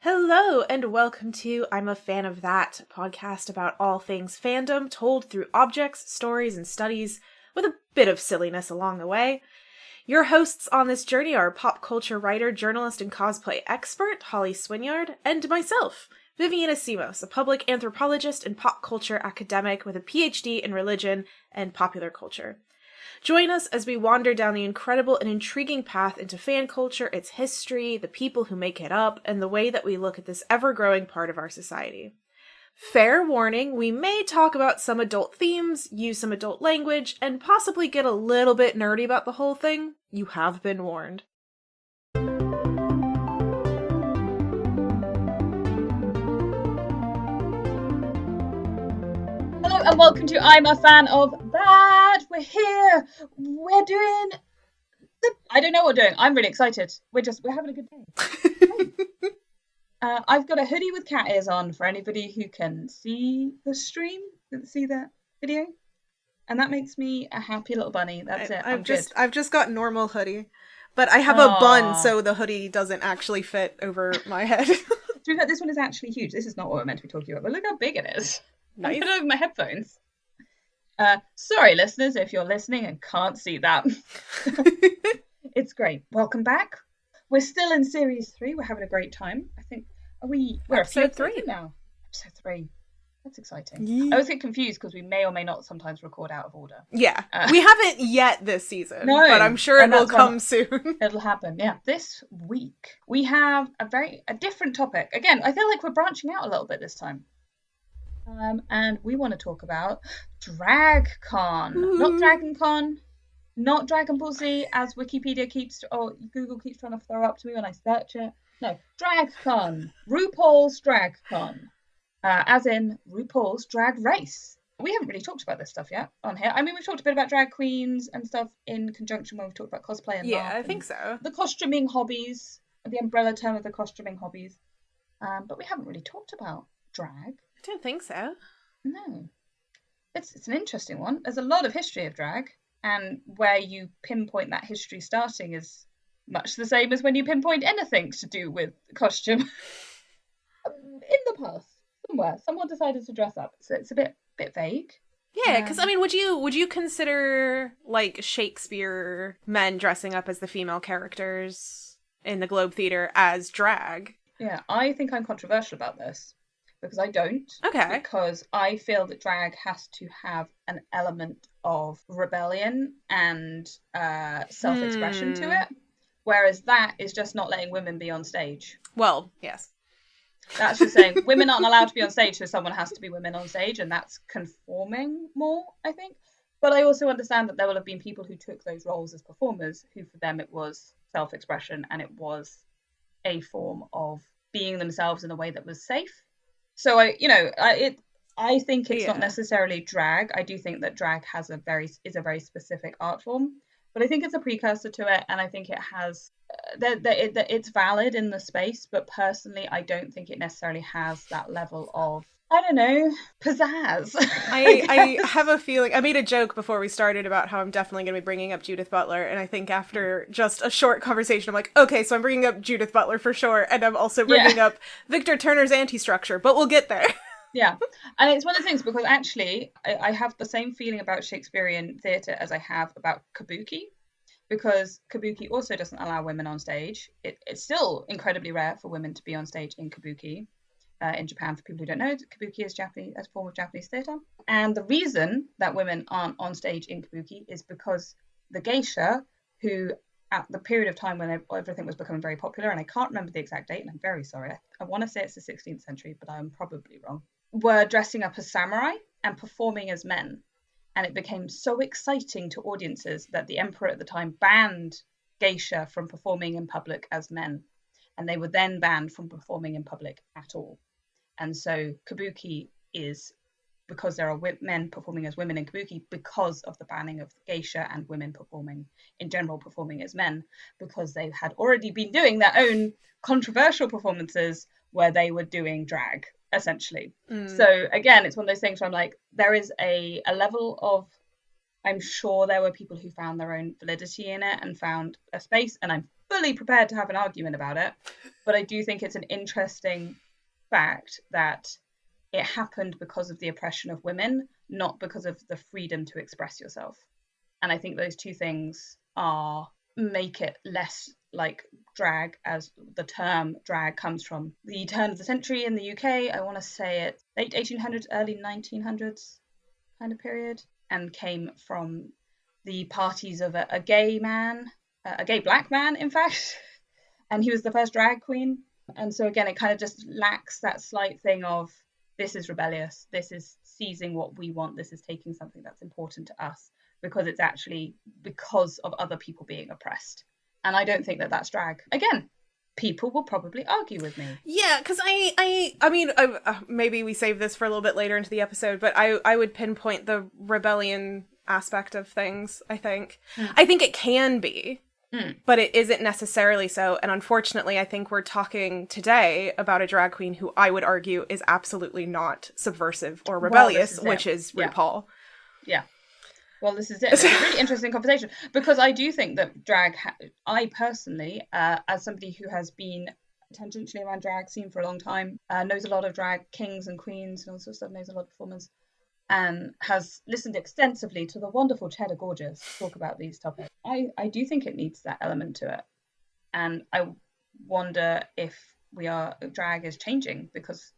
Hello, and welcome to I'm a Fan of That, podcast about all things fandom told through objects, stories, and studies, with a bit of silliness along the way. Your hosts on this journey are pop culture writer, journalist, and cosplay expert, Holly Swinyard, and myself, Vivian Asimos, a public anthropologist and pop culture academic with a PhD in religion and popular culture. Join us as we wander down the incredible and intriguing path into fan culture, its history, the people who make it up, and the way that we look at this ever-growing part of our society. Fair warning, we may talk about some adult themes, use some adult language, and possibly get a little bit nerdy about the whole thing. You have been warned. Hello and welcome to I'm a Fan of That. We're here. We're doing I don't know what we're doing. I'm really excited. We're having a good day. I've got a hoodie with cat ears on for anybody who can see the stream, see the video. And that makes me a happy little bunny. That's it. I've just got normal hoodie. But I have a bun, so the hoodie doesn't actually fit over my head. To be fair, this one is actually huge. This is not what we're meant to be talking about, but look how big it is. Nice. I put it over my headphones. Sorry, listeners, if you're listening and can't see that. It's great. Welcome back. We're still in Series 3. We're having a great time. I think, we're episode 3 now. Episode 3. That's exciting. Yeah. I always get confused because we may or may not sometimes record out of order. Yeah. We haven't yet this season, no, but I'm sure it will come soon. It'll happen, yeah. This week, we have a different topic. Again, I feel like we're branching out a little bit this time. And we want to talk about DragCon. Not Dragon Con, not Dragon Ball Z, as Wikipedia Google keeps trying to throw up to me when I search it. No, DragCon. RuPaul's DragCon. As in RuPaul's Drag Race. We haven't really talked about this stuff yet on here. I mean, we've talked a bit about drag queens and stuff in conjunction when we've talked about cosplay and I think so. The costuming hobbies, the umbrella term of the costuming hobbies. But we haven't really talked about drag. I don't think so. No. It's an interesting one. There's a lot of history of drag, and where you pinpoint that history starting is much the same as when you pinpoint anything to do with costume. In the past, somewhere, someone decided to dress up, so it's a bit vague. Yeah, because I mean, would you consider like Shakespeare men dressing up as the female characters in the Globe Theatre as drag? Yeah, I think I'm controversial about this. Because I don't. Okay. Because I feel that drag has to have an element of rebellion and self-expression to it. Whereas that is just not letting women be on stage. Well, yes. That's just saying women aren't allowed to be on stage, so someone has to be women on stage, and that's conforming more, I think. But I also understand that there will have been people who took those roles as performers, who for them it was self-expression and it was a form of being themselves in a way that was safe. So I think it's not necessarily drag. I do think that drag is a very specific art form, but I think it's a precursor to it, and I think it has it's valid in the space. But personally, I don't think it necessarily has that level of, I don't know, pizzazz. I have a feeling. I made a joke before we started about how I'm definitely going to be bringing up Judith Butler, and I think after just a short conversation, I'm like, okay, so I'm bringing up Judith Butler for sure, and I'm also bringing up Victor Turner's Anti-Structure, but we'll get there. Yeah, and it's one of the things, because actually I have the same feeling about Shakespearean theatre as I have about Kabuki, because Kabuki also doesn't allow women on stage. It's still incredibly rare for women to be on stage in Kabuki. In Japan, for people who don't know, Kabuki is a form of Japanese theatre. And the reason that women aren't on stage in Kabuki is because the geisha, who at the period of time when everything was becoming very popular, and I can't remember the exact date, and I'm very sorry, I want to say it's the 16th century, but I'm probably wrong, were dressing up as samurai and performing as men. And it became so exciting to audiences that the emperor at the time banned geisha from performing in public as men. And they were then banned from performing in public at all. And so Kabuki is, because there are men performing as women in Kabuki, because of the banning of geisha and women performing, in general, performing as men, because they had already been doing their own controversial performances where they were doing drag, essentially. So again, it's one of those things where I'm like, there is a level of I'm sure there were people who found their own validity in it and found a space, and I'm fully prepared to have an argument about it. But I do think it's an interesting fact that it happened because of the oppression of women, not because of the freedom to express yourself. And I think those two things make it less like drag, as the term drag comes from the turn of the century in the UK. I want to say it late 1800s, early 1900s kind of period, and came from the parties of a gay man, a gay black man, in fact. And he was the first drag queen. And so again, it kind of just lacks that slight thing of, this is rebellious, this is seizing what we want, this is taking something that's important to us, because it's actually because of other people being oppressed. And I don't think that that's drag. Again, people will probably argue with me. Yeah, because I mean, maybe we save this for a little bit later into the episode, but I would pinpoint the rebellion aspect of things, I think. I think it can be, but it isn't necessarily so. And unfortunately, I think we're talking today about a drag queen who I would argue is absolutely not subversive or rebellious, which is RuPaul. Yeah. Well, this is it. It's a really interesting conversation, because I do think that drag, I personally, as somebody who has been tangentially around drag scene for a long time, knows a lot of drag kings and queens and all sorts of stuff, knows a lot of performers, and has listened extensively to the wonderful Cheddar Gorgeous talk about these topics. I do think it needs that element to it. And I wonder if drag is changing, because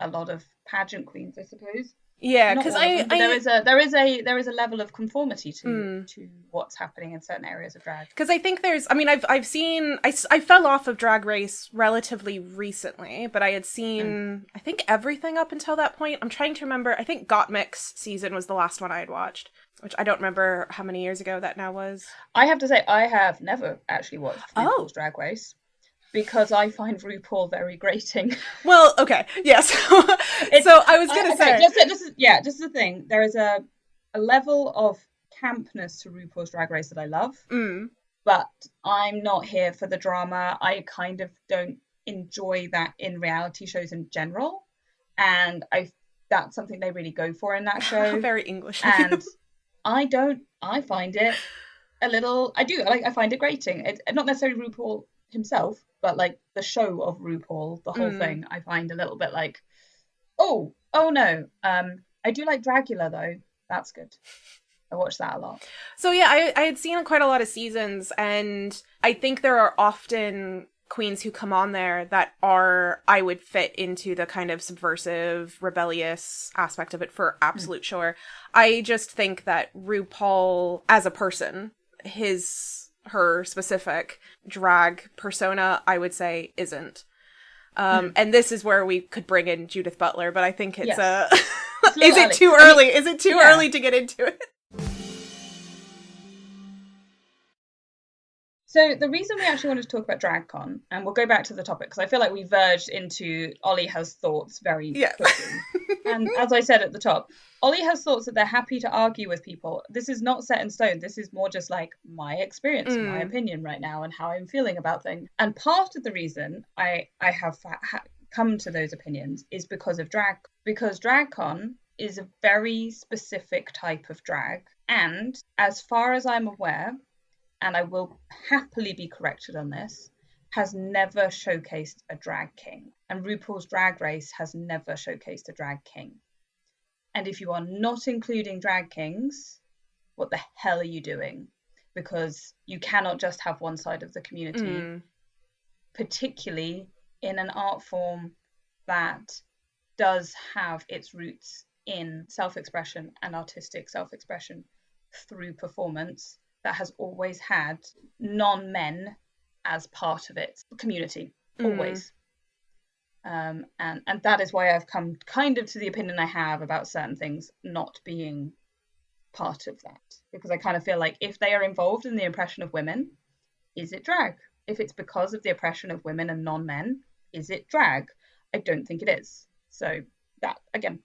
a lot of pageant queens, I suppose, yeah, because there is a level of conformity to what's happening in certain areas of drag. Because I think I fell off of Drag Race relatively recently, but I had seen I think everything up until that point. I'm trying to remember. I think Gottmix season was the last one I had watched, which I don't remember how many years ago that now was. I have to say, I have never actually watched RuPaul's Drag Race, because I find RuPaul very grating. Well, okay, yes. So I was going to say... Just the thing. There is a level of campness to RuPaul's Drag Race that I love, but I'm not here for the drama. I kind of don't enjoy that in reality shows in general, and that's something they really go for in that show. Very English. And I find it a little... I find it grating. Not necessarily RuPaul himself, but like the show of RuPaul, the whole thing, I find a little bit like, oh no. I do like Dragula though. That's good. I watched that a lot. So yeah, I had seen quite a lot of seasons, and I think there are often queens who come on there that I would fit into the kind of subversive, rebellious aspect of it for absolute sure. I just think that RuPaul as a person, her specific drag persona, I would say, isn't. And this is where we could bring in Judith Butler, but I think it's is it too early? Is it too early to get into it? So the reason we actually wanted to talk about DragCon, and we'll go back to the topic, because I feel like we verged into Ollie has thoughts very quickly. And as I said at the top, Ollie has thoughts that they're happy to argue with people. This is not set in stone. This is more just like my experience, my opinion right now, and how I'm feeling about things. And part of the reason I have come to those opinions is because of drag. Because DragCon is a very specific type of drag. And as far as I'm aware, and I will happily be corrected on this, has never showcased a drag king. And RuPaul's Drag Race has never showcased a drag king. And if you are not including drag kings, what the hell are you doing? Because you cannot just have one side of the community, particularly in an art form that does have its roots in self-expression and artistic self-expression through performance, that has always had non-men as part of its community, always. And that is why I've come kind of to the opinion I have about certain things not being part of that. Because I kind of feel like if they are involved in the oppression of women, is it drag? If it's because of the oppression of women and non-men, is it drag? I don't think it is. So that, again,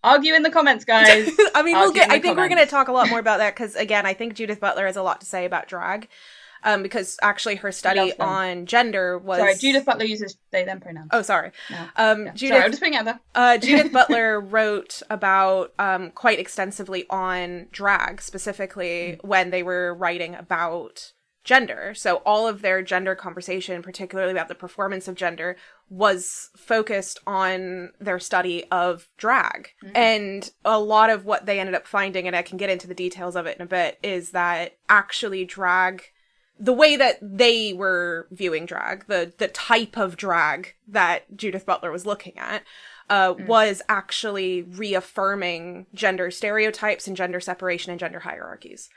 argue in the comments, guys. I mean, I think we're going to talk a lot more about that, because, again, I think Judith Butler has a lot to say about drag. because actually her study on gender was... Sorry, Judith Butler uses they, them pronouns. Oh, sorry. No. Judith, sorry, I'm just putting out there. Judith Butler wrote about quite extensively on drag, specifically when they were writing about gender. So all of their gender conversation, particularly about the performance of gender, was focused on their study of drag. And a lot of what they ended up finding, and I can get into the details of it in a bit, is that actually drag, the way that they were viewing drag, the type of drag that Judith Butler was looking at, was actually reaffirming gender stereotypes and gender separation and gender hierarchies,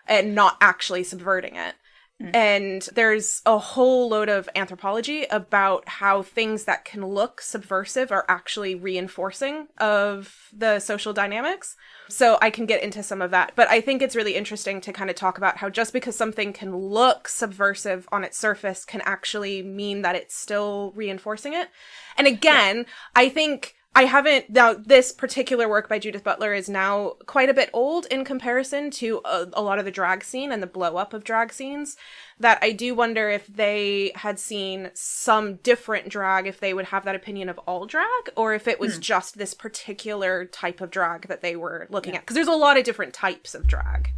and not actually subverting it. And there's a whole load of anthropology about how things that can look subversive are actually reinforcing of the social dynamics. So I can get into some of that. But I think it's really interesting to kind of talk about how just because something can look subversive on its surface can actually mean that it's still reinforcing it. And again, I think... now this particular work by Judith Butler is now quite a bit old in comparison to a lot of the drag scene and the blow up of drag scenes, that I do wonder if they had seen some different drag, if they would have that opinion of all drag, or if it was just this particular type of drag that they were looking at. Because there's a lot of different types of drag.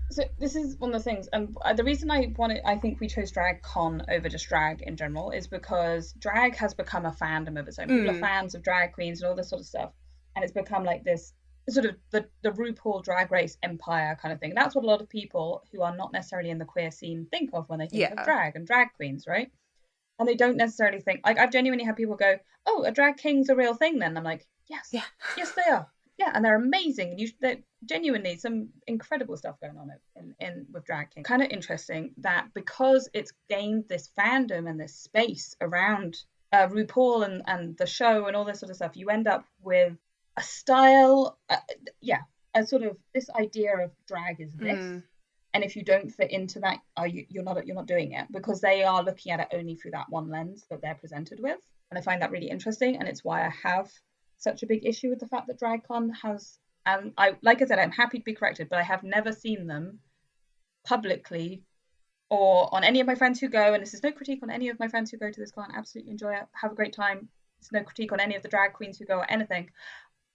So this is one of the things, and the reason I think we chose drag con over just drag in general is because drag has become a fandom of its own. People are fans of drag queens and all this sort of stuff, and it's become like this sort of the RuPaul Drag Race empire kind of thing. That's what a lot of people who are not necessarily in the queer scene think of when they think of drag and drag queens, right? And they don't necessarily think, like, I've genuinely had people go, "Oh, a drag king's a real thing then?" I'm like, yes, yes they are. Yeah, and they're amazing. They're genuinely some incredible stuff going on in with drag king. Kind of interesting that because it's gained this fandom and this space around RuPaul and the show and all this sort of stuff, you end up with a style, a sort of this idea of drag is this, and if you don't fit into that, you're not doing it, because they are looking at it only through that one lens that they're presented with, and I find that really interesting, and it's why I have such a big issue with the fact that DragCon has, and like I said, I'm happy to be corrected, but I have never seen them publicly or on any of my friends who go, and this is no critique on any of my friends who go to this con, absolutely enjoy it, have a great time. It's no critique on any of the drag queens who go or anything.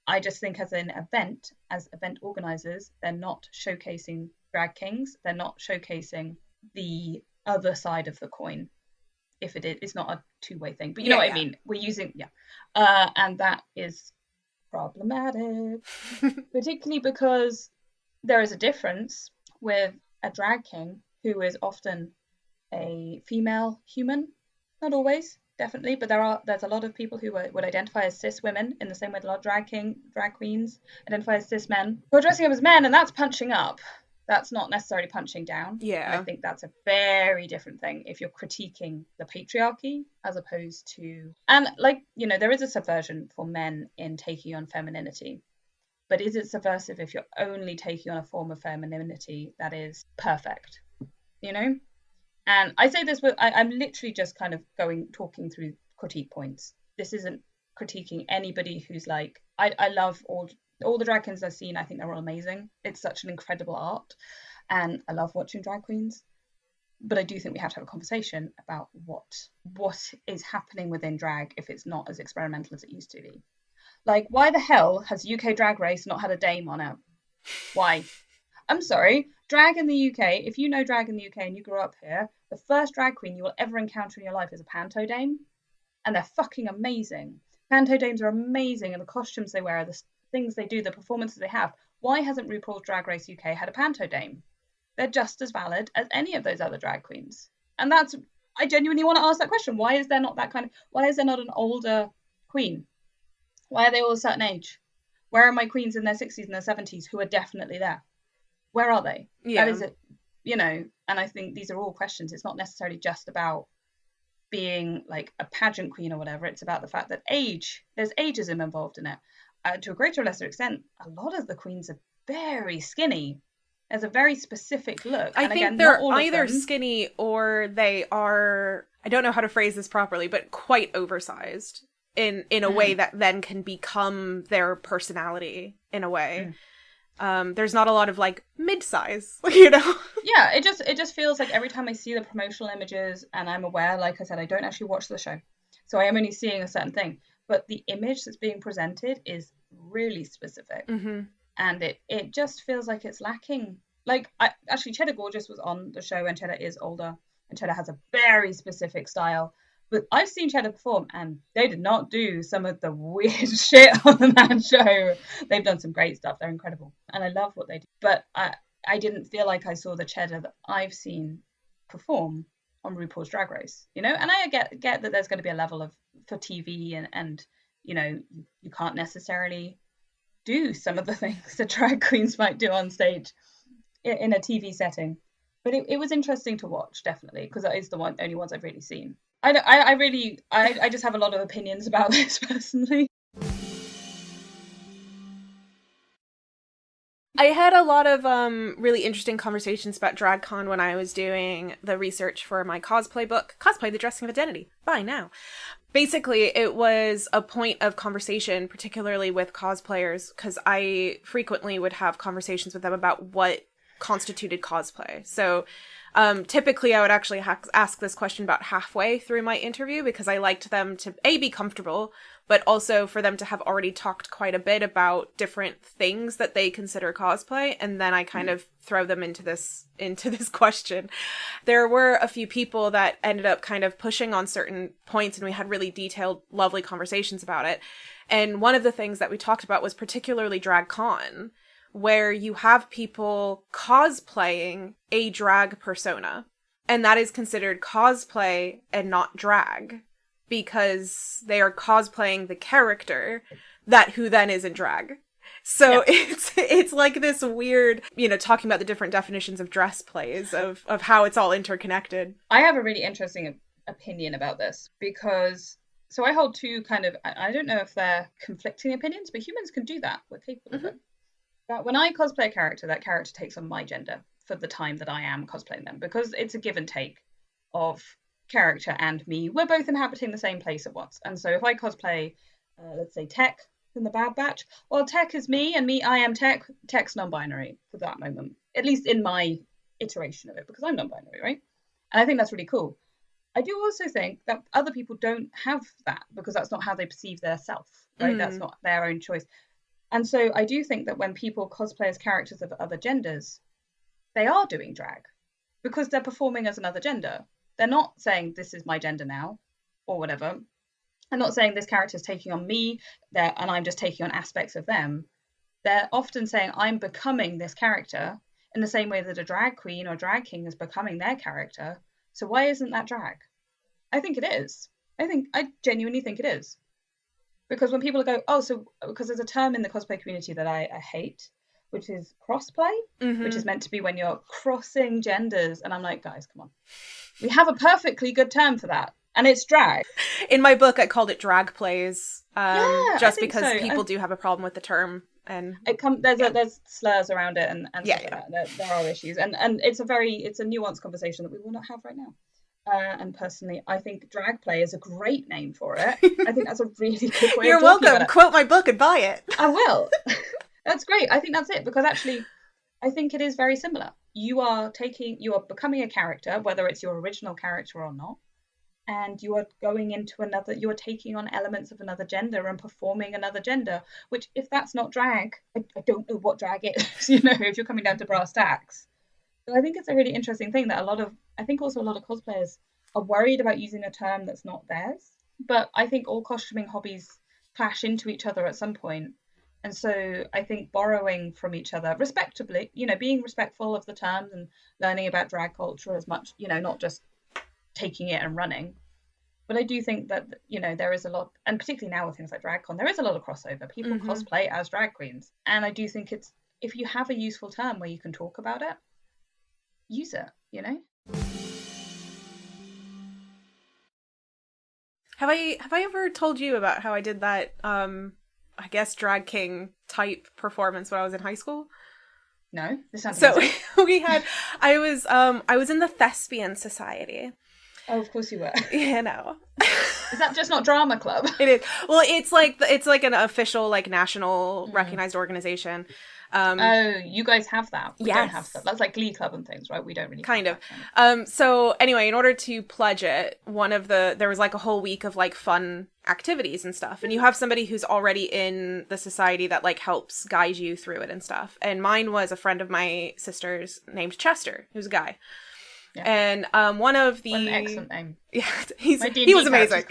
I just think as an event, as event organizers, they're not showcasing drag kings. They're not showcasing the other side of the coin. If it is, it's not a two-way thing, but you know what I mean? We're using, and that is problematic, particularly because there is a difference with a drag king who is often a female human, not always, definitely, but there's a lot of people who would identify as cis women in the same way that a lot of drag queens identify as cis men who are dressing up as men, and that's punching up. That's not necessarily punching down. Yeah. And I think that's a very different thing if you're critiquing the patriarchy as opposed to... And, there is a subversion for men in taking on femininity. But is it subversive if you're only taking on a form of femininity that is perfect? And I say this with... I'm literally just kind of talking through critique points. This isn't critiquing anybody who's like... I love all the drag queens I've seen. I think they're all amazing. It's such an incredible art, and I love watching drag queens. But I do think we have to have a conversation about what is happening within drag if it's not as experimental as it used to be. Like, why the hell has UK Drag Race not had a dame on it? Why? I'm sorry. Drag in the UK, if you know drag in the UK and you grew up here, the first drag queen you will ever encounter in your life is a panto dame, and they're fucking amazing. Panto dames are amazing, and the costumes they wear, the things they do, the performances they have. Why hasn't RuPaul's Drag Race UK had a panto dame? They're just as valid as any of those other drag queens. And I genuinely want to ask that question. Why is there not why is there not an older queen? Why are they all a certain age? Where are my queens in their 60s and their 70s who are definitely there? Where are they? Yeah. That is it, and I think these are all questions. It's not necessarily just about being like a pageant queen or whatever. It's about the fact that there's ageism involved in it. To a greater or lesser extent, a lot of the queens are very skinny. There's a very specific look. I think they're either skinny or they are, I don't know how to phrase this properly, but quite oversized in a way that then can become their personality in a way. There's not a lot of like mid-size, you know? Yeah, it just feels like every time I see the promotional images, and I'm aware, like I said, I don't actually watch the show, so I am only seeing a certain thing, but the image that's being presented is really specific, and it just feels like it's lacking. Like, actually, Cheddar Gorgeous was on the show, and Cheddar is older, and Cheddar has a very specific style. But I've seen Cheddar perform, and they did not do some of the weird shit on that show. They've done some great stuff. They're incredible, and I love what they do. But I didn't feel like I saw the Cheddar that I've seen perform on RuPaul's Drag Race, you know. And I get that there's going to be a level of for TV, and you know, you can't necessarily do some of the things that drag queens might do on stage in a TV setting. But it was interesting to watch, definitely, because that is the only ones I've really seen. I just have a lot of opinions about this personally. I had a lot of really interesting conversations about DragCon when I was doing the research for my cosplay book, Cosplay: The Dressing of Identity. Buy now. Basically, it was a point of conversation, particularly with cosplayers, because I frequently would have conversations with them about what constituted cosplay. So typically I would actually ask this question about halfway through my interview, because I liked them to be comfortable, but also for them to have already talked quite a bit about different things that they consider cosplay, and then I kind of throw them into this question. There were a few people that ended up kind of pushing on certain points, and we had really detailed, lovely conversations about it. And one of the things that we talked about was particularly DragCon, where you have people cosplaying a drag persona, and that is considered cosplay and not drag, because they are cosplaying the character who then is in drag. So yeah. It's like this weird, you know, talking about the different definitions of dress plays, of how it's all interconnected. I have a really interesting opinion about this, because so I hold two kind of, I don't know if they're conflicting opinions, but humans can do that. We're capable of it. That when I cosplay a character, that character takes on my gender for the time that I am cosplaying them, because it's a give and take of character and me. We're both inhabiting the same place at once. And so if I cosplay, let's say Tech in the Bad Batch, well, Tech is me, and I am Tech. Tech's non-binary for that moment, at least in my iteration of it, because I'm non-binary, right? And I think that's really cool. I do also think that other people don't have that, because that's not how they perceive their self, right? That's not their own choice. And so I do think that when people cosplay as characters of other genders, they are doing drag, because they're performing as another gender. They're not saying, this is my gender now, or whatever. I'm not saying this character is taking on me and I'm just taking on aspects of them. They're often saying, I'm becoming this character in the same way that a drag queen or drag king is becoming their character. So why isn't that drag? I think it is. I genuinely think it is. Because when people go, because there's a term in the cosplay community that I hate, which is crossplay, which is meant to be when you're crossing genders. And I'm like, guys, come on. We have a perfectly good term for that. And it's drag. In my book, I called it drag plays, just because so. People do have a problem with the term. And there's slurs around it and yeah, stuff like that. There are issues. And it's a nuanced conversation that we will not have right now. And personally, I think drag play is a great name for it. I think that's a really good way. You're welcome. Quote my book and buy it. I will. That's great. I think that's it, because actually, I think it is very similar. You are becoming a character, whether it's your original character or not, and you are going into you are taking on elements of another gender and performing another gender, which, if that's not drag, I don't know what drag is, you know, if you're coming down to brass tacks. So I think it's a really interesting thing that a lot of cosplayers are worried about using a term that's not theirs. But I think all costuming hobbies clash into each other at some point. And so I think borrowing from each other respectably, you know, being respectful of the terms and learning about drag culture as much, you know, not just taking it and running. But I do think that, you know, there is a lot, and particularly now with things like DragCon, there is a lot of crossover. People cosplay as drag queens. And I do think if you have a useful term where you can talk about it, use it, you know? Have I ever told you about how I did that, I guess, drag king type performance when I was in high school? No, this sounds so I was in the Thespian Society, Oh, of course you were. Yeah, no. Is that just not drama club? It is. Well, it's like an official, like, national recognized organization. Oh, you guys have that. We don't have Yes. that. That's like Glee Club and things, right? We don't really Kind have of. that kind of. So anyway, in order to pledge it, there was like a whole week of like fun activities and stuff. And you have somebody who's already in the society that like helps guide you through it and stuff. And mine was a friend of my sister's named Chester, who's a guy. Yeah. And one of the... What an excellent name. Yeah, he was amazing.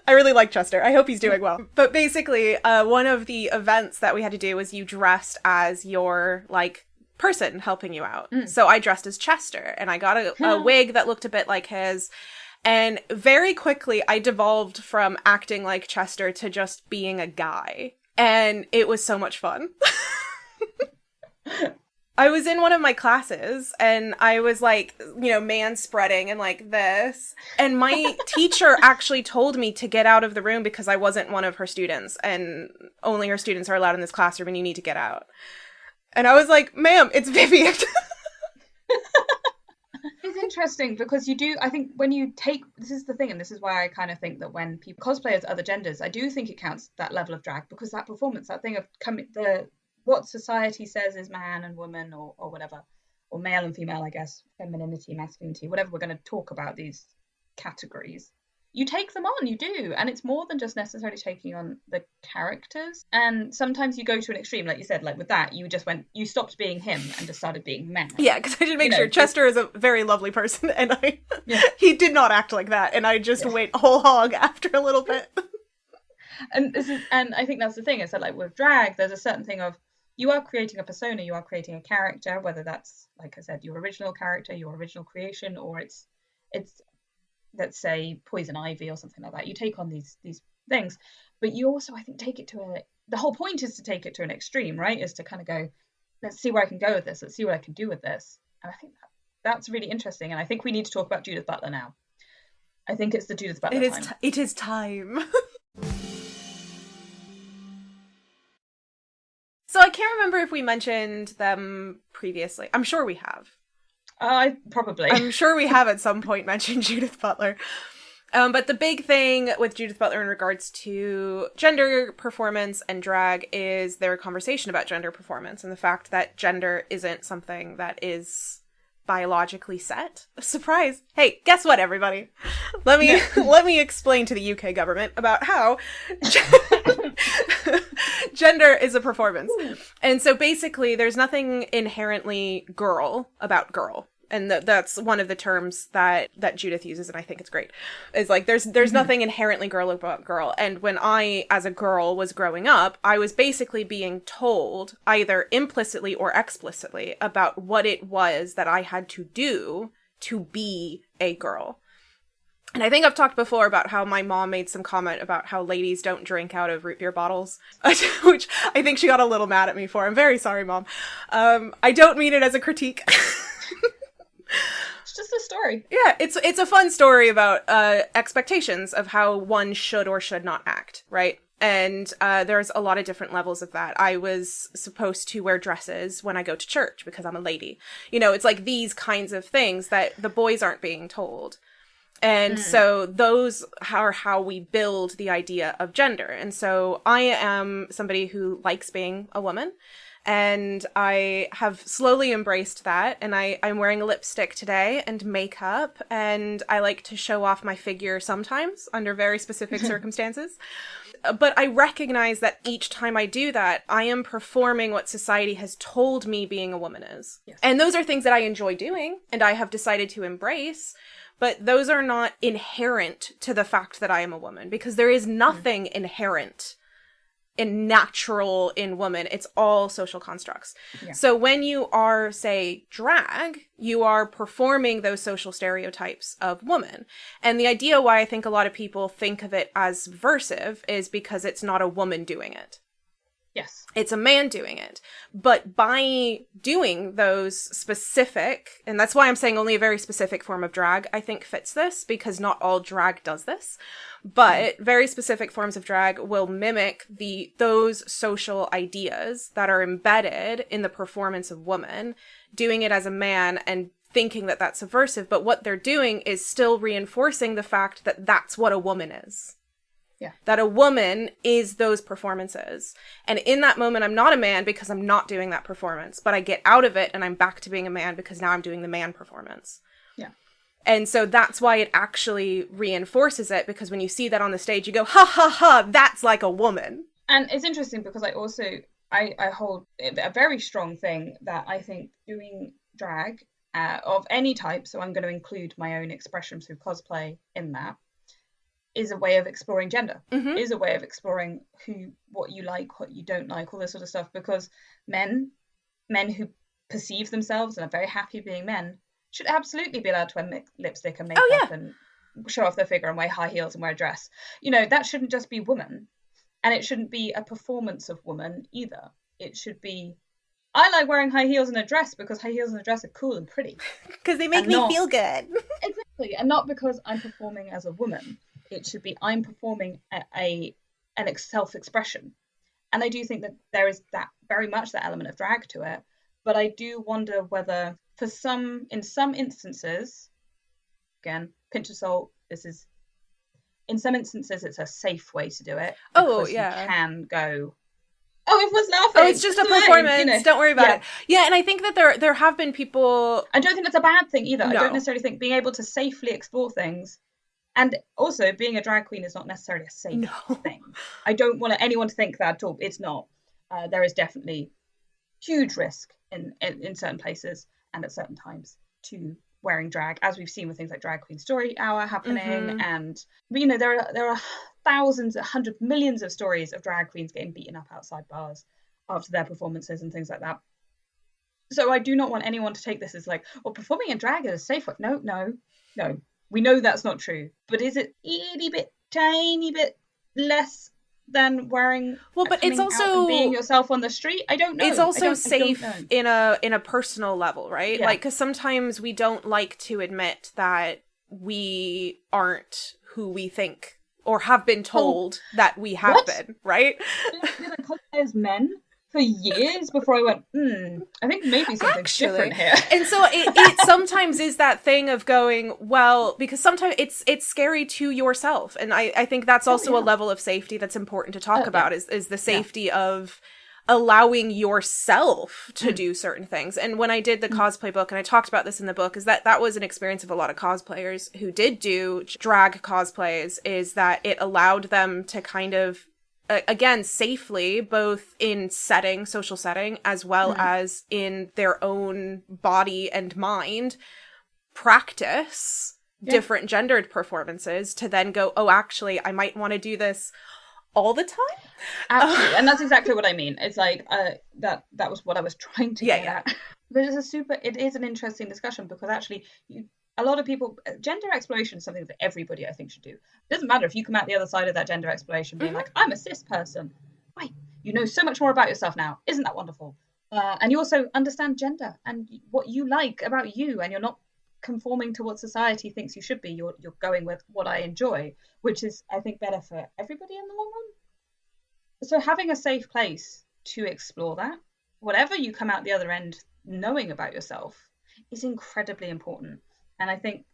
I really like Chester. I hope he's doing well. But basically, one of the events that we had to do was you dressed as your, like, person helping you out. So I dressed as Chester, and I got a wig that looked a bit like his. And very quickly, I devolved from acting like Chester to just being a guy. And it was so much fun. I was in one of my classes and I was like, man spreading and like this. And my teacher actually told me to get out of the room because I wasn't one of her students and only her students are allowed in this classroom and you need to get out. And I was like, ma'am, it's Vivian. It's interesting because I think when you take, this is the thing, and this is why I kind of think that when people cosplay as other genders, I do think it counts that level of drag because that performance, that thing of what society says is man and woman or whatever, or male and female, I guess, femininity, masculinity, whatever we're going to talk about these categories, you take them on, you do. And it's more than just necessarily taking on the characters. And sometimes you go to an extreme, like you said, like with that, you stopped being him and just started being man. Yeah, because I should make sure Chester is a very lovely person and he did not act like that. And I just went whole hog after a little bit. And I think that's the thing, is that like with drag, there's a certain thing of, you are creating a persona, you are creating a character, whether that's, like I said, your original character, your original creation, or it's let's say Poison Ivy or something like that. You take on these things, but you also, I think, take it the whole point is to take it to an extreme, right? Is to kind of go, let's see where I can go with this, let's see what I can do with this. And I think that's really interesting. And I think we need to talk about Judith Butler now. I think it's the Judith Butler time. It is time. So I can't remember if we mentioned them previously. I'm sure we have. Probably. I'm sure we have at some point mentioned Judith Butler. But the big thing with Judith Butler in regards to gender performance and drag is their conversation about gender performance and the fact that gender isn't something that is biologically set. Surprise! Hey, guess what, everybody? Let me explain to the UK government about how gender is a performance. And so basically, there's nothing inherently girl about girl. And that's one of the terms that Judith uses, and I think it's great. Is like there's nothing inherently girl about girl. And when I, as a girl, was growing up, I was basically being told, either implicitly or explicitly, about what it was that I had to do to be a girl. And I think I've talked before about how my mom made some comment about how ladies don't drink out of root beer bottles, which I think she got a little mad at me for. I'm very sorry, Mom. I don't mean it as a critique. It's just a story. Yeah, it's a fun story about expectations of how one should or should not act, right? And there's a lot of different levels of that. I was supposed to wear dresses when I go to church because I'm a lady. It's like these kinds of things that the boys aren't being told. And so those are how we build the idea of gender. And so I am somebody who likes being a woman. And I have slowly embraced that, and I'm wearing a lipstick today and makeup, and I like to show off my figure sometimes under very specific circumstances. But I recognize that each time I do that, I am performing what society has told me being a woman is. Yes. And those are things that I enjoy doing, and I have decided to embrace, but those are not inherent to the fact that I am a woman, because there is nothing inherent in natural in woman. It's all social constructs. Yeah. So when you are, say, drag, you are performing those social stereotypes of woman. And the idea why I think a lot of people think of it as subversive is because it's not a woman doing it. Yes. It's a man doing it. But by doing those specific, and that's why I'm saying only a very specific form of drag, I think fits this, because not all drag does this. But very specific forms of drag will mimic those social ideas that are embedded in the performance of woman, doing it as a man and thinking that that's subversive, but what they're doing is still reinforcing the fact that that's what a woman is. Yeah. That a woman is those performances. And in that moment, I'm not a man because I'm not doing that performance, but I get out of it and I'm back to being a man because now I'm doing the man performance. Yeah. And so that's why it actually reinforces it, because when you see that on the stage, you go, ha ha ha, that's like a woman. And it's interesting because I hold a very strong thing that I think doing drag of any type, so I'm going to include my own expression through cosplay in that, is a way of exploring gender, is a way of exploring what you like, what you don't like, all this sort of stuff, because men who perceive themselves and are very happy being men should absolutely be allowed to wear lipstick and makeup and show off their figure and wear high heels and wear a dress. That shouldn't just be woman. And it shouldn't be a performance of woman either. It should be, I like wearing high heels and a dress because high heels and a dress are cool and pretty. Because they make me feel good. Exactly. And not because I'm performing as a woman. It should be I'm performing an self-expression. And I do think that there is that very much that element of drag to it. But I do wonder whether in some instances, again, pinch of salt, in some instances, it's a safe way to do it. Oh, yeah. You can go, everyone's laughing. Oh, it's just a performance. Don't worry about it. Yeah, and I think that there have been people... I don't think that's a bad thing either. No. I don't necessarily think being able to safely explore things, and also being a drag queen is not necessarily a safe thing. I don't want anyone to think that at all. It's not. There is definitely huge risk in certain places and at certain times to wearing drag, as we've seen with things like Drag Queen Story Hour happening, and there are thousands, millions of stories of drag queens getting beaten up outside bars after their performances and things like that. So I do not want anyone to take this as like, performing in drag is a safe way. No. We know that's not true. But is it tiny bit less than wearing? But it's also being yourself on the street. I don't know. It's also safe in a personal level, right? Yeah. Like, because sometimes we don't like to admit that we aren't who we think or have been told that we have been, right? Did I cosplay as men for years before I went, I think maybe something's different here. And so it sometimes is that thing of going, well, because sometimes it's scary to yourself. And I think that's also a level of safety that's important to talk about is the safety of allowing yourself to do certain things. And when I did the cosplay book, and I talked about this in the book, is that was an experience of a lot of cosplayers who did do drag cosplays, is that it allowed them to kind of, again, safely, both in social setting, as well as in their own body and mind, practice different gendered performances to then go, oh, actually, I might want to do this all the time. Absolutely. And that's exactly what I mean. It's like, that was what I was trying to get at. But it is an interesting discussion because actually, a lot of people, gender exploration is something that everybody, I think, should do. It doesn't matter if you come out the other side of that gender exploration being like, I'm a cis person. Right. You know so much more about yourself now. Isn't that wonderful? And you also understand gender and what you like about you, and you're not conforming to what society thinks you should be. You're going with what I enjoy, which is, I think, better for everybody in the long run. So having a safe place to explore that, whatever you come out the other end knowing about yourself, is incredibly important. And I think,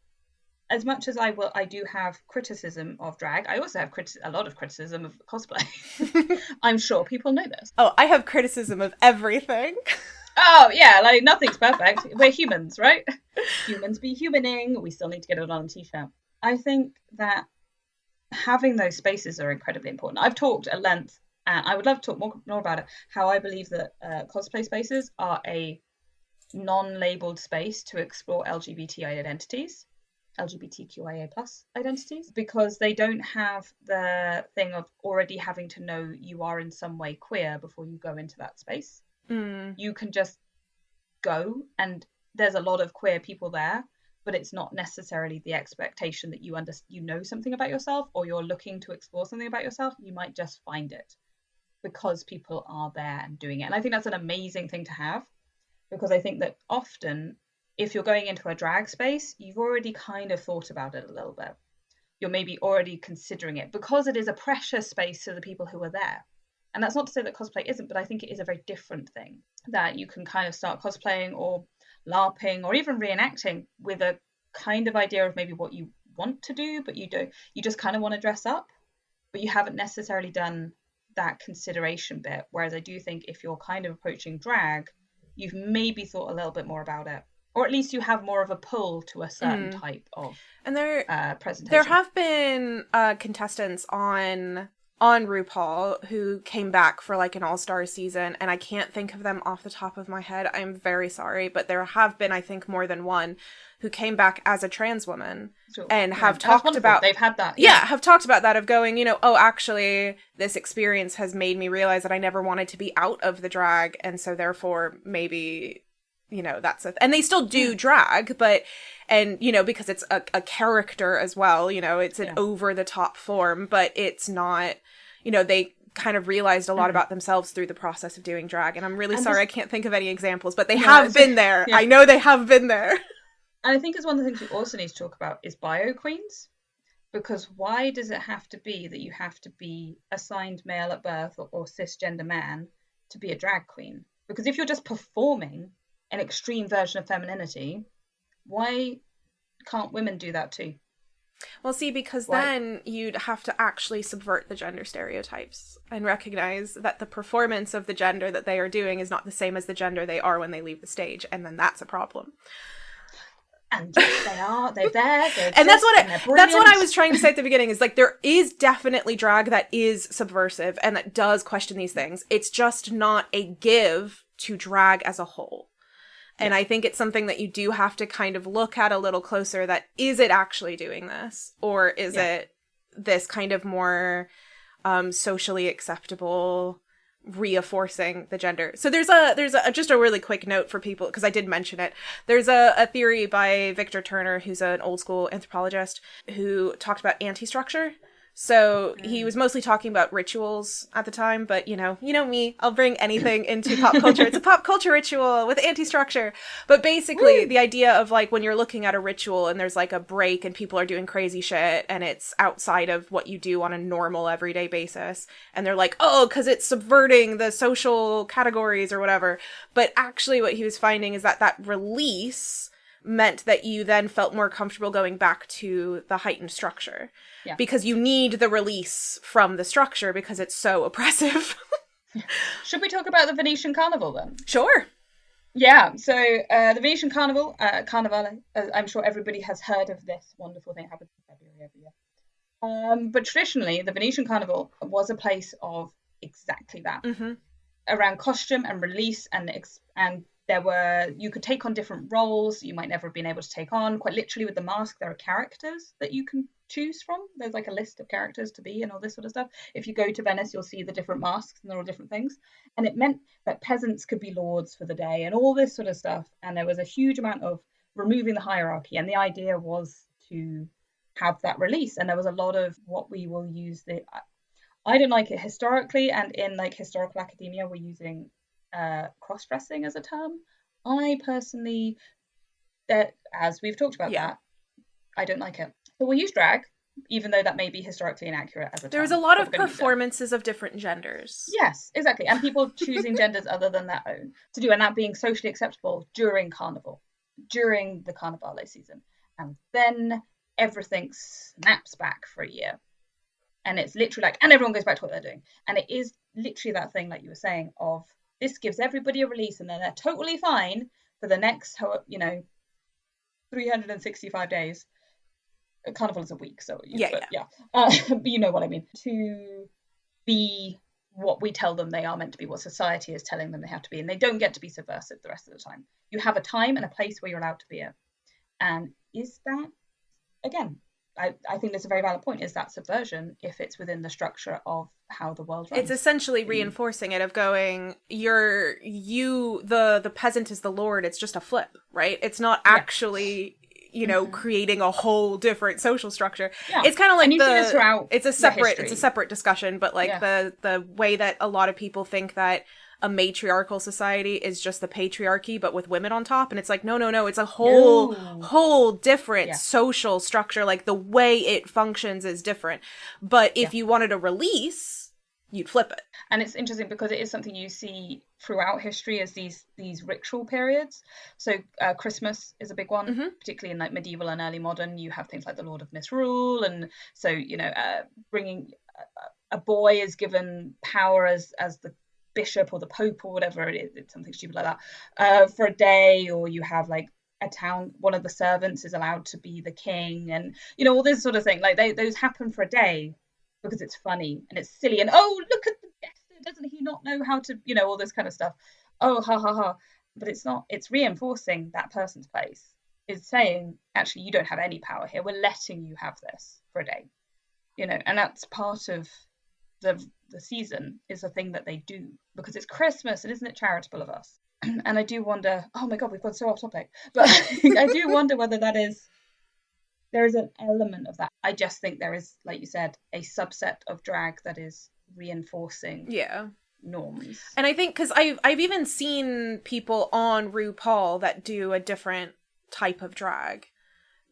as much as I do have criticism of drag, I also have a lot of criticism of cosplay. I'm sure people know this. Oh, I have criticism of everything. Oh, yeah, like nothing's perfect. We're humans, right? Humans be humaning. We still need to get it on a t-shirt. I think that having those spaces are incredibly important. I've talked at length, and I would love to talk more about it, how I believe that cosplay spaces are a non-labeled space to explore LGBTI identities, LGBTQIA+ identities, because they don't have the thing of already having to know you are in some way queer before you go into that space. You can just go, and there's a lot of queer people there, but it's not necessarily the expectation that you know something about yourself, or you're looking to explore something about yourself. You might just find it because people are there and doing it. And I think that's an amazing thing to have, because I think that often if you're going into a drag space, you've already kind of thought about it a little bit. You're maybe already considering it because it is a precious space to the people who are there. And that's not to say that cosplay isn't, but I think it is a very different thing, that you can kind of start cosplaying, or LARPing or even reenacting with a kind of idea of maybe what you want to do, but you just kind of want to dress up, but you haven't necessarily done that consideration bit. Whereas I do think if you're kind of approaching drag, you've maybe thought a little bit more about it, or at least you have more of a pull to a certain type of presentation. There have been contestants on RuPaul who came back for like an all-star season, and I can't think of them off the top of my head. I'm very sorry, but there have been, I think, more than one who came back as a trans woman and have talked about... They've had that. Yeah, have talked about that, of going, oh, actually, this experience has made me realize that I never wanted to be out of the drag, and so therefore maybe... that's and they still do drag, but, and, because it's a character as well, it's an over-the-top form, but it's not, they kind of realized a lot about themselves through the process of doing drag. And I'm really sorry, I can't think of any examples, but they have been there. Yeah. I know they have been there. And I think it's one of the things we also need to talk about is bio queens, because why does it have to be that you have to be assigned male at birth or cisgender man to be a drag queen? Because if you're just performing an extreme version of femininity, why can't women do that too? Well, see, because then you'd have to actually subvert the gender stereotypes and recognize that the performance of the gender that they are doing is not the same as the gender they are when they leave the stage, and then that's a problem. And yes, they're there, and that's what I was trying to say at the beginning, is like, there is definitely drag that is subversive and that does question these things. It's just not a give to drag as a whole. And I think it's something that you do have to kind of look at a little closer, that is it actually doing this? Or is it this kind of more socially acceptable reinforcing the gender? So there's just a really quick note for people, because I did mention it. There's a theory by Victor Turner, who's an old school anthropologist, who talked about anti-structure. So he was mostly talking about rituals at the time, but you know me, I'll bring anything into pop culture. It's a pop culture ritual with anti-structure. But basically the idea of like when you're looking at a ritual and there's like a break and people are doing crazy shit and it's outside of what you do on a normal everyday basis, and they're like, oh, because it's subverting the social categories or whatever. But actually what he was finding is that release meant that you then felt more comfortable going back to the heightened structure. Yeah. Because you need the release from the structure because it's so oppressive. Should we talk about the Venetian Carnival then? Sure. Yeah, so the Venetian Carnival, Carnivale, I'm sure everybody has heard of this wonderful thing. It happens in February every year. But traditionally, the Venetian Carnival was a place of exactly that. Mm-hmm. Around costume and release, and you could take on different roles you might never have been able to take on. Quite literally, with the mask, there are characters that you can choose from. There's like a list of characters to be and all this sort of stuff. If you go to Venice, you'll see the different masks, and they're all different things. And it meant that peasants could be lords for the day and all this sort of stuff. And there was a huge amount of removing the hierarchy. And the idea was to have that release. And there was a lot of what we will use. I don't like it historically, and in like historical academia, we're using cross-dressing as a term. I personally, as we've talked about that, I don't like it. So we'll use drag, even though that may be historically inaccurate as a term. There's a lot of performances of different genders. Yes, exactly. And people choosing genders other than their own to do, and that being socially acceptable during Carnival, during the Carnivale season. And then everything snaps back for a year. And it's literally like, and everyone goes back to what they're doing. And it is literally that thing, like you were saying, of this gives everybody a release, and then they're totally fine for the next, 365 days. Carnival is a week, so but you know what I mean. To be what we tell them they are meant to be, what society is telling them they have to be, and they don't get to be subversive the rest of the time. You have a time and a place where you're allowed to be it. And is that, again, I think that's a very valid point. Is that subversion if it's within the structure of how the world runs? It's essentially reinforcing it, of going, the peasant is the lord. It's just a flip, right? It's not actually, creating a whole different social structure. Yeah. It's kind of like it's a separate discussion, but like the way that a lot of people think that a matriarchal society is just the patriarchy, but with women on top. And it's like, no. It's a whole different social structure. Like the way it functions is different. But if you wanted a release, you'd flip it. And it's interesting because it is something you see throughout history as these ritual periods. So Christmas is a big one, particularly in like medieval and early modern. You have things like the Lord of Misrule, and so bringing a boy is given power as the bishop or the pope or whatever it is. It's something stupid like that for a day. Or you have like a town, one of the servants is allowed to be the king, and all this sort of thing. Like those happen for a day because it's funny and it's silly, and oh, look at the jester, doesn't he not know how to, all this kind of stuff. Oh, ha ha ha. But it's not, it's reinforcing that person's place. It's saying, actually, you don't have any power here. We're letting you have this for a day. And that's part of the season, is a thing that they do because it's Christmas, and isn't it charitable of us? And I do wonder, oh my God, we've gone so off topic, but I do wonder whether there is an element of that. I just think there is, like you said, a subset of drag that is reinforcing norms. And I think, because I've even seen people on RuPaul that do a different type of drag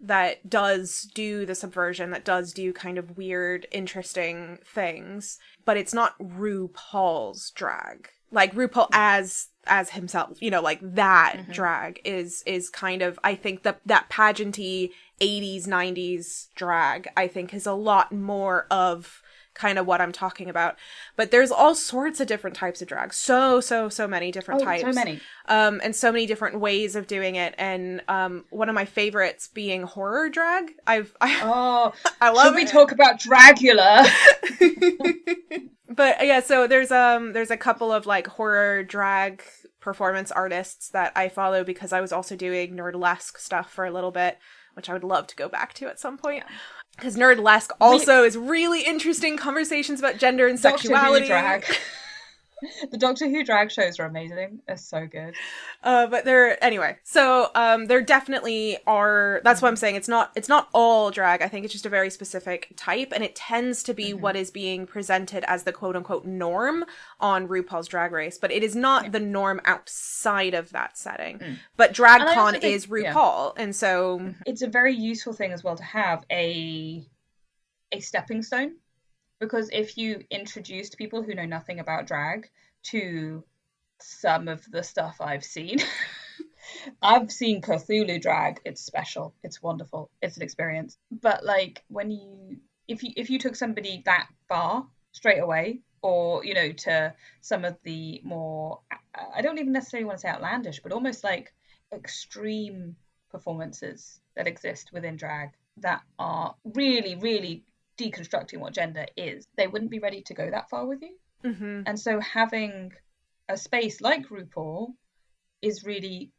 that does do the subversion, that does do kind of weird, interesting things, but it's not RuPaul's drag. Like RuPaul as himself, like that drag is kind of, I think that pageanty 80s, 90s drag, I think, is a lot more of kind of what I'm talking about. But there's all sorts of different types of drag. So many different types. So many. And so many different ways of doing it. And one of my favorites being horror drag. I love it. Should we talk about Dragula? But yeah, so there's a couple of like horror drag performance artists that I follow because I was also doing Nerdlesque stuff for a little bit, which I would love to go back to at some point. Because Nerdlesque also is really interesting conversations about gender and sexuality. Doctor Who drag. The Doctor Who drag shows are amazing. They're so good. But they're there definitely are. That's what I'm saying. It's not all drag. I think it's just a very specific type, and it tends to be what is being presented as the quote unquote norm on RuPaul's Drag Race. But it is not the norm outside of that setting. But DragCon is RuPaul, and so it's a very useful thing as well to have a stepping stone. Because if you introduced people who know nothing about drag to some of the stuff I've seen, I've seen Cthulhu drag. It's special. It's wonderful. It's an experience. But like if you took somebody that far straight away, or to some of the more, I don't even necessarily want to say outlandish, but almost like extreme performances that exist within drag that are really, really deconstructing what gender is, they wouldn't be ready to go that far with you. And so having a space like RuPaul is really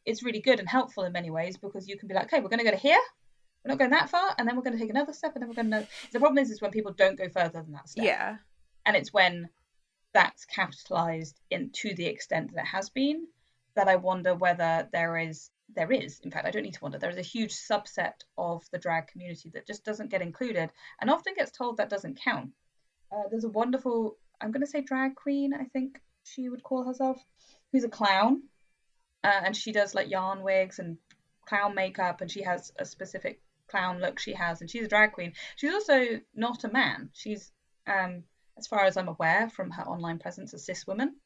good and helpful in many ways, because you can be like, okay, we're going to go to here, we're not going that far, and then we're going to take another step, and then we're going to know. The problem is when people don't go further than that step, and it's when that's capitalized to the extent that it has been, that I wonder whether there is, in fact, I don't need to wonder, there is a huge subset of the drag community that just doesn't get included and often gets told that doesn't count. There's a wonderful, I'm going to say drag queen, I think she would call herself, who's a clown. And she does like yarn wigs and clown makeup, and she has a specific clown look she has, and she's a drag queen. She's also not a man. She's, as far as I'm aware from her online presence, a cis woman.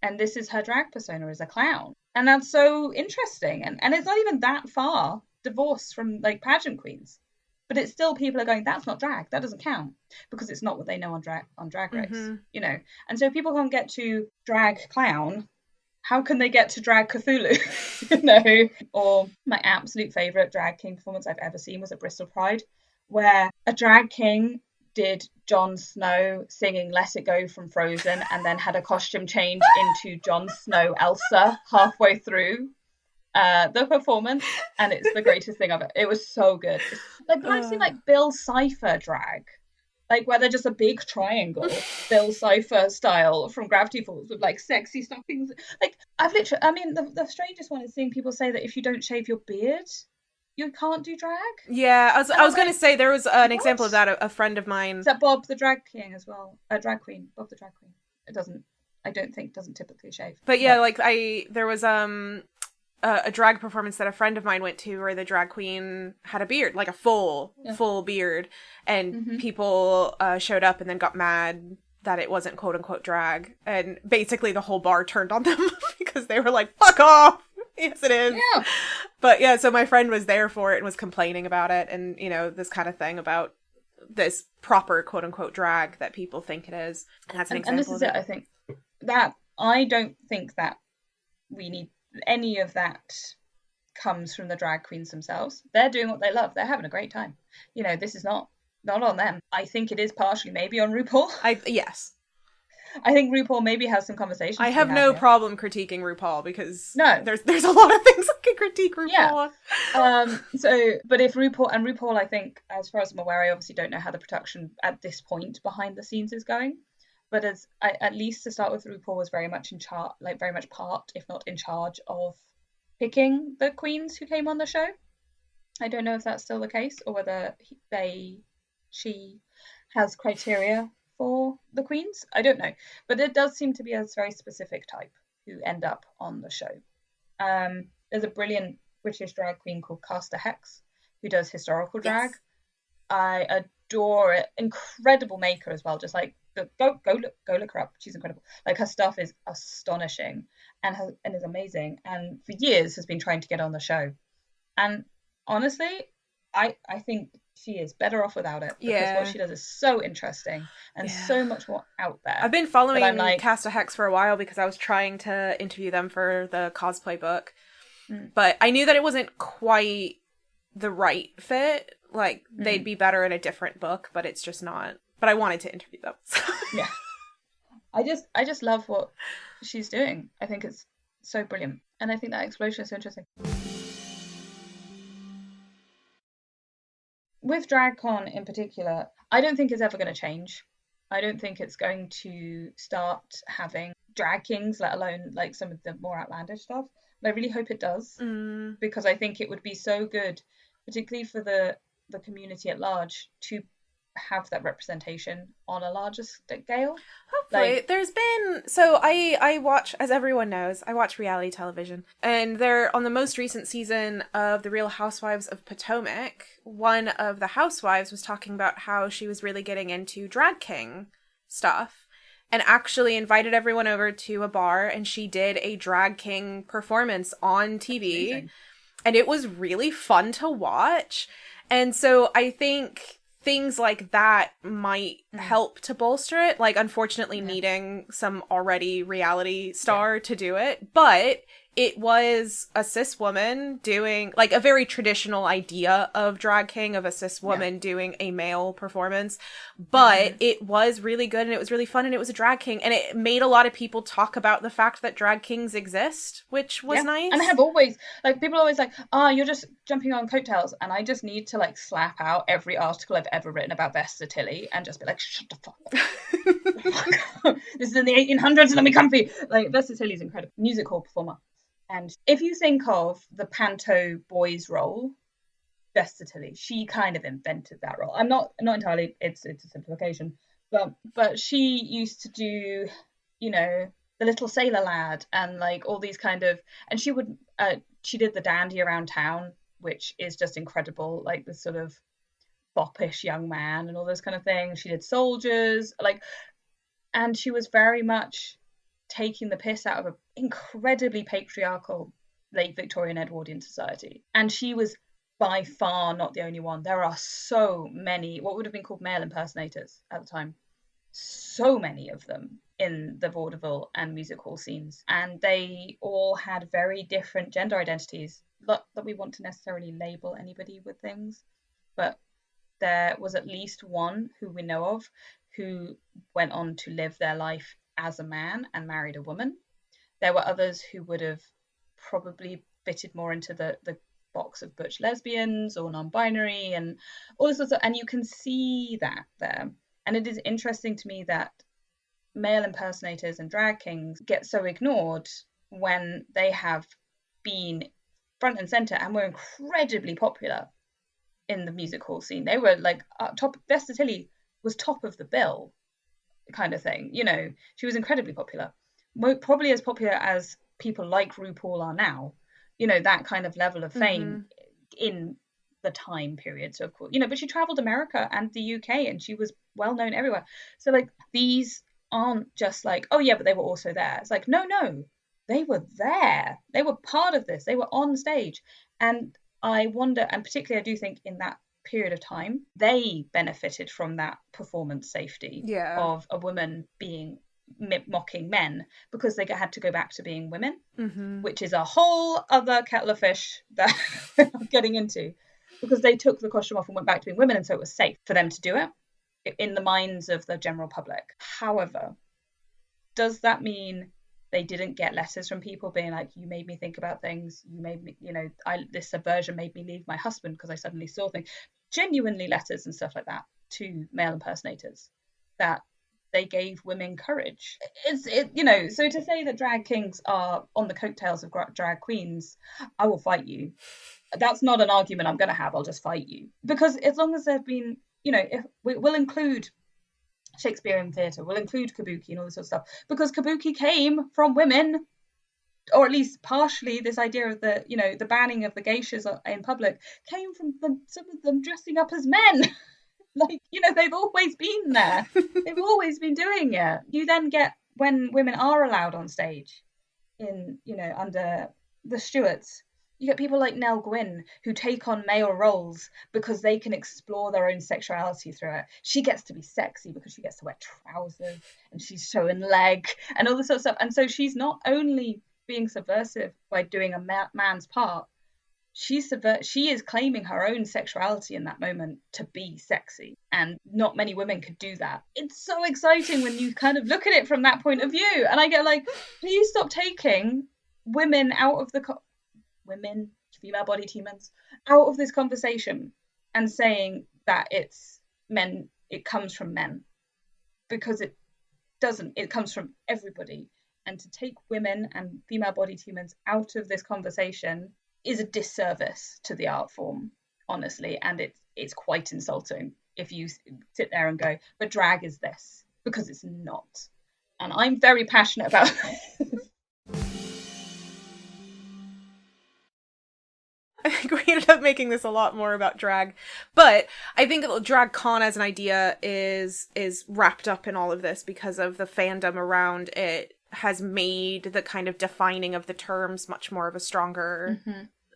And this is her drag persona, as a clown. And that's so interesting. And it's not even that far divorced from like pageant queens. But it's still, people are going, that's not drag. That doesn't count. Because it's not what they know on Drag Race, And so people can't get to drag clown. How can they get to drag Cthulhu? Or my absolute favourite drag king performance I've ever seen was at Bristol Pride, where a drag king did Jon Snow singing Let It Go from Frozen, and then had a costume change into Jon Snow Elsa halfway through the performance, and it's the greatest thing ever. It was so good. Like, I've seen like Bill Cipher drag, like where they're just a big triangle, Bill Cipher style from Gravity Falls, with like sexy stockings. Like, the strangest one is seeing people say that if you don't shave your beard, you can't do drag. Yeah, I was going to say, there was an example of that. A friend of mine. Is that Bob the drag king as well? Drag queen, Bob the drag queen. I don't think doesn't typically shave. But yeah, there was a drag performance that a friend of mine went to where the drag queen had a beard, like a full beard, and people showed up and then got mad that it wasn't quote unquote drag, and basically the whole bar turned on them because they were like, fuck off. Yes, it is. Yeah. But yeah, so my friend was there for it and was complaining about it, and, you know, this kind of thing about this proper quote unquote drag that people think it is. And that's an example. And this is it, I think. That I don't think that we need any of that comes from the drag queens themselves. They're doing what they love. They're having a great time. You know, this is not on them. I think it is partially maybe on RuPaul. Yes. I think RuPaul maybe has some conversations. I have no problem critiquing RuPaul because no, there's a lot of things I can critique RuPaul on. But if RuPaul, I think, as far as I'm aware, I obviously don't know how the production at this point behind the scenes is going. But at least to start with, RuPaul was very much very much part, if not in charge, of picking the queens who came on the show. I don't know if that's still the case or whether she has criteria for the queens. I don't know, but it does seem to be a very specific type who end up on the show. There's a brilliant British drag queen called Caster Hex who does historical drag. Yes. I adore it. Incredible maker as well. Just like go look her up. She's incredible. Like, her stuff is astonishing and is amazing. And for years has been trying to get on the show. And honestly, I think she is better off without it, because what she does is so interesting and so much more out there. I've been following Caster Hex for a while because I was trying to interview them for the cosplay book, but I knew that it wasn't quite the right fit. Like, they'd be better in a different book, but it's just not. But I wanted to interview them. Yeah, I just love what she's doing. I think it's so brilliant, and I think that explosion is so interesting. With DragCon in particular, I don't think it's ever going to change. I don't think it's going to start having drag kings, let alone like some of the more outlandish stuff. But I really hope it does, because I think it would be so good, particularly for the community at large, to have that representation on a larger scale. Hopefully. There's been, so I watch, as everyone knows, I watch reality television, and they're on the most recent season of The Real Housewives of Potomac. One of the housewives was talking about how she was really getting into drag king stuff and actually invited everyone over to a bar, and she did a drag king performance on TV. Amazing. And it was really fun to watch. And so I think things like that might help to bolster it. Like, unfortunately, needing some already reality star to do it. But it was a cis woman doing, like, a very traditional idea of drag king, of a cis woman doing a male performance. But it was really good, and it was really fun, and it was a drag king. And it made a lot of people talk about the fact that drag kings exist, which was nice. And I have always, like, people are always like, you're just jumping on coattails. And I just need to, like, slap out every article I've ever written about Vesta Tilly and just be like, shut the fuck up. This is in the 1800s, let me comfy. Like, Vesta Tilly's incredible. Music hall performer. And if you think of the panto boys role, Vesta Tilly, she kind of invented that role. I'm not entirely, it's a simplification, but she used to do, you know, the little sailor lad and like all these kind of, and she did the dandy around town, which is just incredible, like this sort of foppish young man and all those kind of things. She did soldiers, like, and she was very much taking the piss out of an incredibly patriarchal late Victorian Edwardian society. And she was by far not the only one. There are so many, what would have been called male impersonators at the time. So many of them in the vaudeville and music hall scenes. And they all had very different gender identities. Not that we want to necessarily label anybody with things, but there was at least one who we know of who went on to live their life as a man and married a woman. There were others who would have probably fitted more into the box of butch lesbians or non-binary and all this sorts of, and you can see that there. And it is interesting to me that male impersonators and drag kings get so ignored when they have been front and center and were incredibly popular in the music hall scene. They were like top. Vesta Tilly was top of the bill kind of thing, you know. She was incredibly popular, probably as popular as people like RuPaul are now, you know, that kind of level of fame in the time period. So of course, you know, but she traveled America and the UK and she was well known everywhere. So like these aren't just like, oh yeah, but they were also there. It's like, no, they were there. They were part of this. They were on stage. And I wonder, and particularly I do think in that period of time, they benefited from that performance safety of a woman being mocking men, because they had to go back to being women, which is a whole other kettle of fish that we're not getting into, because they took the costume off and went back to being women, and so it was safe for them to do it in the minds of the general public. However, does that mean they didn't get letters from people being like, you made me think about things, you made me, this subversion made me leave my husband because I suddenly saw things, genuinely letters and stuff like that to male impersonators, that they gave women courage. So to say that drag kings are on the coattails of drag queens, I will fight you. That's not an argument I'm going to have. I'll just fight you. Because as long as there've been, if we'll include Shakespearean theatre, we'll include kabuki and all this sort of stuff, because kabuki came from women, or at least partially. This idea of the banning of the geishas in public came from some of them dressing up as men. They've always been there. They've always been doing it. You then get, when women are allowed on stage under the Stuarts, you get people like Nell Gwynn who take on male roles because they can explore their own sexuality through it. She gets to be sexy because she gets to wear trousers and she's showing leg and all this sort of stuff. And so she's not only being subversive by doing a man's part, she is claiming her own sexuality in that moment to be sexy, and not many women could do that. It's so exciting when you kind of look at it from that point of view, and I get like, please stop taking women out of the female bodied humans out of this conversation and saying that it's men, it comes from men, because it doesn't. It comes from everybody, and to take women and female bodied humans out of this conversation is a disservice to the art form, honestly, and it's quite insulting if you sit there and go, but drag is this, because it's not. And I'm very passionate about I think we ended up making this a lot more about drag, but I think drag con as an idea is wrapped up in all of this because of the fandom around it has made the kind of defining of the terms much more of a stronger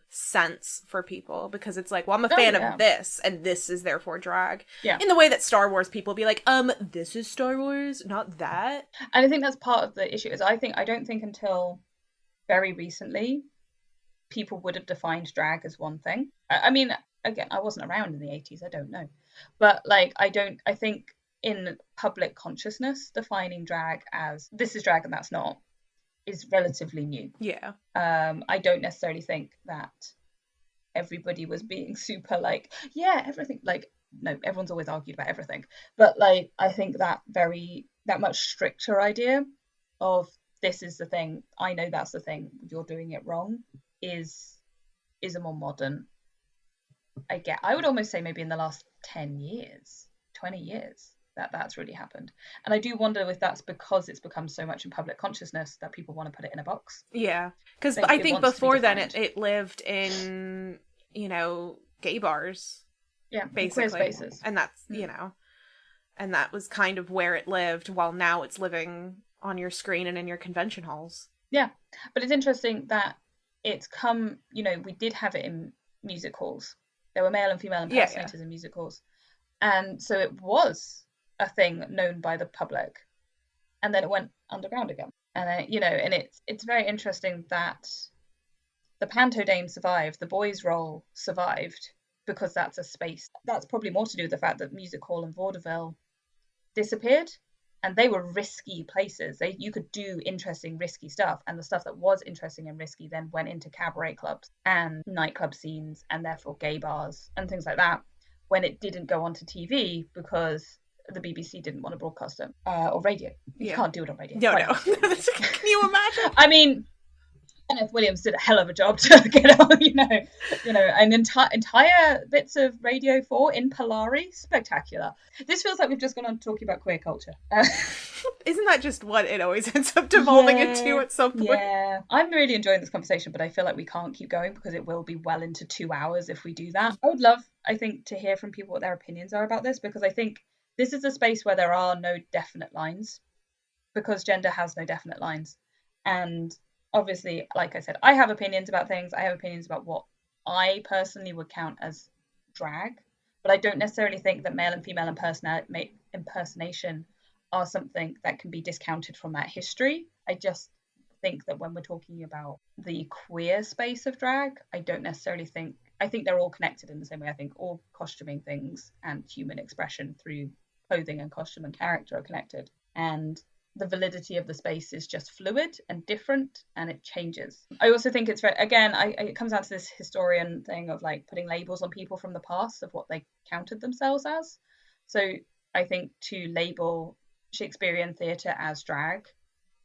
sense for people, because it's like, well, I'm a fan of this, and this is therefore drag. Yeah. In the way that Star Wars people be like, this is Star Wars, not that. And I think that's part of the issue, is I don't think until very recently people would have defined drag as one thing. I mean, again, I wasn't around in the 80s, I don't know. But I think in public consciousness, defining drag as this is drag and that's not is relatively new. Yeah. I don't necessarily think that everybody was being super everything, no, everyone's always argued about everything. But I think that much stricter idea of this is the thing, I know that's the thing, you're doing it wrong, is a more modern, I would almost say maybe in the last 10 years, 20 years, that's really happened. And I do wonder if that's because it's become so much in public consciousness that people want to put it in a box. Yeah, because I think before then it lived in, gay bars. Yeah, basically. Queer spaces. And that's, and that was kind of where it lived, while now it's living on your screen and in your convention halls. Yeah, but it's interesting that it's come, we did have it in music halls. There were male and female impersonators in music halls. And so it was a thing known by the public, and then it went underground again. And then, and it's very interesting that the panto dame survived, the boys' role survived, because that's a space. That's probably more to do with the fact that music hall and vaudeville disappeared, and they were risky places. You could do interesting, risky stuff, and the stuff that was interesting and risky then went into cabaret clubs and nightclub scenes, and therefore gay bars and things like that, when it didn't go onto TV because the BBC didn't want to broadcast it, or radio. You can't do it on radio. No. Can you imagine? I mean, Kenneth Williams did a hell of a job to get on, an entire bits of Radio 4 in Polari. Spectacular. This feels like we've just gone on talking about queer culture. Isn't that just what it always ends up devolving into at some point? Yeah. I'm really enjoying this conversation, but I feel like we can't keep going because it will be well into 2 hours if we do that. I would love, I think, to hear from people what their opinions are about this, because I think this is a space where there are no definite lines. because gender has no definite lines. And obviously, like I said, I have opinions about things. I have opinions about what I personally would count as drag, but I don't necessarily think that male and female impersonation are something that can be discounted from that history. I just think that when we're talking about the queer space of drag, I think they're all connected in the same way. I think all costuming things and human expression through clothing and costume and character are connected. And the validity of the space is just fluid and different, and it changes. I also think it's very, again, it comes down to this historian thing of like putting labels on people from the past of what they counted themselves as. So I think to label Shakespearean theatre as drag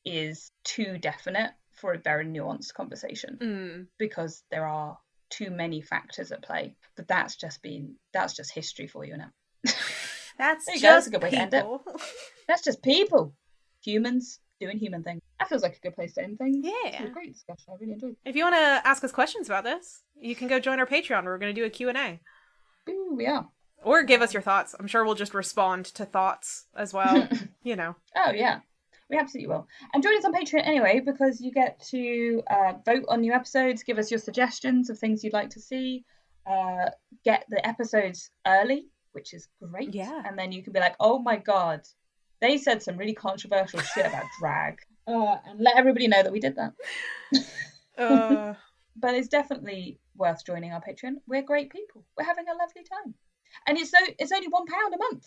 is too definite for a very nuanced conversation, because there are too many factors at play. But that's just history for you now. That's there you just go. That's a good way to end it. people. That's just people. Humans doing human things. That feels like a good place to end things. Yeah. It's a great discussion. I really enjoyed it. If you want to ask us questions about this, you can go join our Patreon. We're going to do a Q&A. Ooh, we are. Or give us your thoughts. I'm sure we'll just respond to thoughts as well. Oh, yeah. We absolutely will. And join us on Patreon anyway, because you get to vote on new episodes, give us your suggestions of things you'd like to see, get the episodes early, which is great. Yeah. And then you can be like, oh my God, they said some really controversial shit about drag. And let everybody know that we did that. But it's definitely worth joining our Patreon. We're great people. We're having a lovely time. And it's only £1 a month,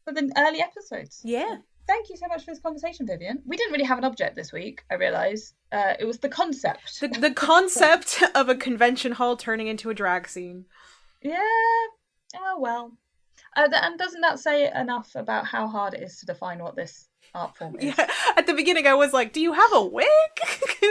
for the early episodes. Yeah. Thank you so much for this conversation, Vivian. We didn't really have an object this week, I realise. It was the concept. The concept of a convention hall turning into a drag scene. Yeah. Oh, well. And doesn't that say enough about how hard it is to define what this art form is? Yeah. At the beginning, I was like, do you have a wig?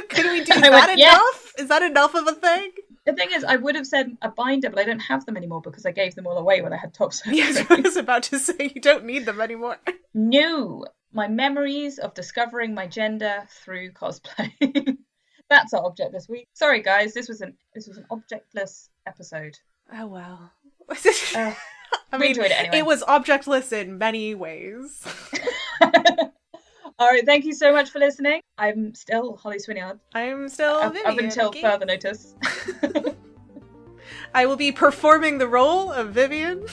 Can we do that enough? Yes. Is that enough of a thing? The thing is, I would have said a binder, but I don't have them anymore because I gave them all away when I had top surgery. Yes, I was about to say, you don't need them anymore. No. My memories of discovering my gender through cosplay. That's our object this week. Sorry, guys. This was an objectless episode. Oh, well. I mean, enjoyed it anyway. It was objectless in many ways. All right, thank you so much for listening. I'm still Holly Swinyard. I'm still Vivian. Up until further notice. I will be performing the role of Vivian.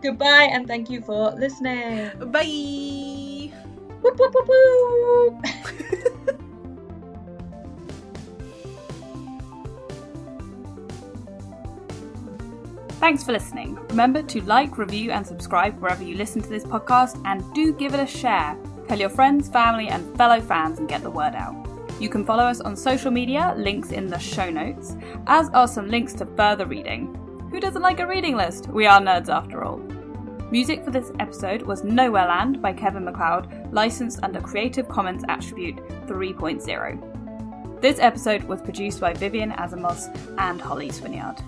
Goodbye, and thank you for listening. Bye. Whoop, whoop, whoop, whoop. Thanks for listening. Remember to like, review, and subscribe wherever you listen to this podcast, and do give it a share. Tell your friends, family, and fellow fans and get the word out. You can follow us on social media, links in the show notes, as are some links to further reading. Who doesn't like a reading list? We are nerds after all. Music for this episode was Nowhere Land by Kevin MacLeod, licensed under Creative Commons Attribute 3.0. This episode was produced by Vivian, Asimos, and Holly Swinyard.